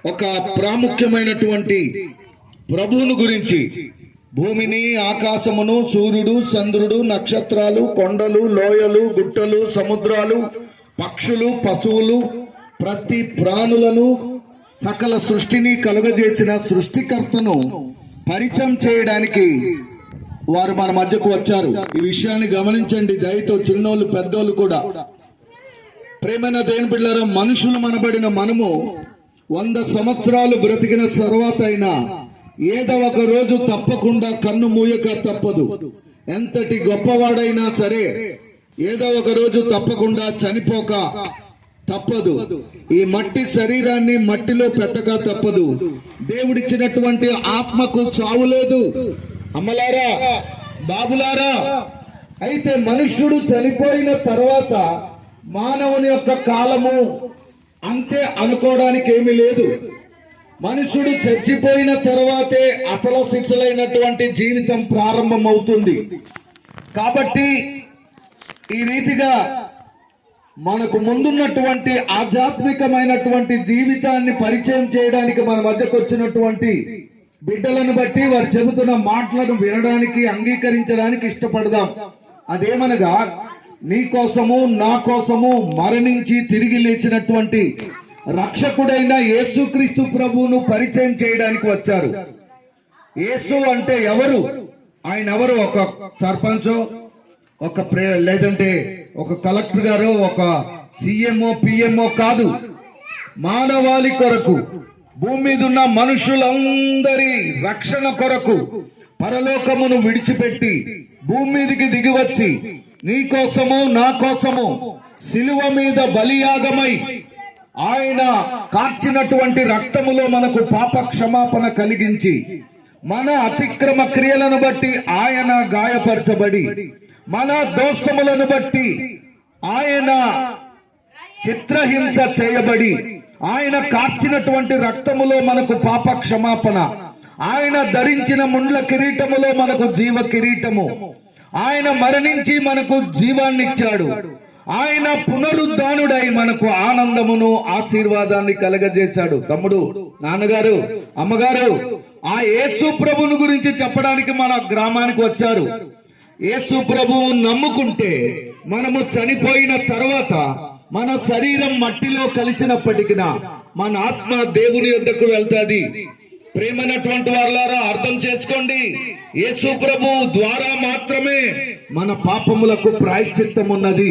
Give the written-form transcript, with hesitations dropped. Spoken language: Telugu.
ఒక ప్రాముఖ్యమైనటువంటి ప్రభువును గురించి, భూమిని, ఆకాశమును, సూర్యుడు, చంద్రుడు, నక్షత్రాలు, కొండలు, లోయలు, గుట్టలు, సముద్రాలు, పక్షులు, పశువులు, ప్రతి ప్రాణులను, సకల సృష్టిని కలుగజేసిన సృష్టికర్తను పరిచయం చేయడానికి వారు మన మధ్యకు వచ్చారు. ఈ విషయాన్ని గమనించండి దయతో, చిన్నోళ్ళు పెద్దోళ్ళు కూడా. ప్రేమైన దేవుని బిడ్డలారా, మనుషులు మనబడిన మనము 100 సంవత్సరాలు బ్రతికిన తర్వాత అయినా ఏదో ఒక రోజు తప్పకుండా కన్ను మూయక తప్పదు. ఎంతటి గొప్పవాడైనా సరే ఏదో ఒక రోజు తప్పకుండా చనిపోక తప్పదు. ఈ మట్టి శరీరాన్ని మట్టిలో పెట్టక తప్పదు. దేవుడిచ్చినటువంటి ఆత్మకు చావు లేదు. అమ్మలారా, బాబులారా, అయితే మనుష్యుడు చనిపోయిన తర్వాత మానవుని యొక్క కాలము అంతే అనుకోవడానికి ఏమీ లేదు. మనుషుడు చచ్చిపోయిన తర్వాతే అసలు శిక్షలైనటువంటి జీవితం ప్రారంభమవుతుంది. కాబట్టి ఈ రీతిగా మనకు ముందున్నటువంటి ఆధ్యాత్మికమైనటువంటి జీవితాన్ని పరిచయం చేయడానికి మన మధ్యకు వచ్చినటువంటి బిడ్డలను బట్టి వారు చెబుతున్న మాటలను వినడానికి, అంగీకరించడానికి ఇష్టపడదాం. అదేమనగా, నీ కోసము, నా కోసము మరణించి తిరిగి లేచినటువంటి రక్షకుడైన యేసుక్రీస్తు ప్రభువును పరిచయం చేయడానికి వచ్చారు. యేసు అంటే ఎవరు? ఆయన ఎవరు? ఒక సర్పంచో, ఒక లేదంటే ఒక కలెక్టర్ గారో, ఒక సీఎంఓ, పిఎంఓ కాదు. మానవాళి కొరకు, భూమి మీద ఉన్న మనుషులందరి రక్షణ కొరకు పరలోకమును విడిచిపెట్టి భూమి మీదకి దిగివచ్చి నీ కోసము, నా కోసము శిలువ మీద బలియాగమై ఆయన కార్చినటువంటి రక్తములో మనకు పాప క్షమాపణ కలిగించి, మన అతిక్రమ క్రియలను బట్టి ఆయన గాయపరచబడి, మన దోషములను బట్టి ఆయన చిత్రహింస చేయబడి, ఆయన కార్చినటువంటి రక్తములో మనకు పాప క్షమాపణ, ఆయన ధరించిన ముండ్ల కిరీటములో మనకు జీవ కిరీటము, ఆయన మరణించి మనకు జీవాన్నిచ్చాడు, ఆయన పునరుద్ధానుడై మనకు ఆనందమును, ఆశీర్వాదాన్ని కలగజేశాడు. తమ్ముడు, నాన్నగారు, అమ్మగారు, ఆ యేసు ప్రభువుని గురించి చెప్పడానికి మన గ్రామానికి వచ్చారు. యేసు ప్రభువు నమ్ముకుంటే మనము చనిపోయిన తర్వాత మన శరీరం మట్టిలో కలిసినప్పటికీ మన ఆత్మ దేవుని యొద్దకు వెళ్తాది. ప్రేమైనటువంటి వారులారా, అర్థం చేసుకోండి, యేసు ప్రభువు ద్వారా మాత్రమే మన పాపములకు ప్రాయశ్చిత్తం ఉన్నది.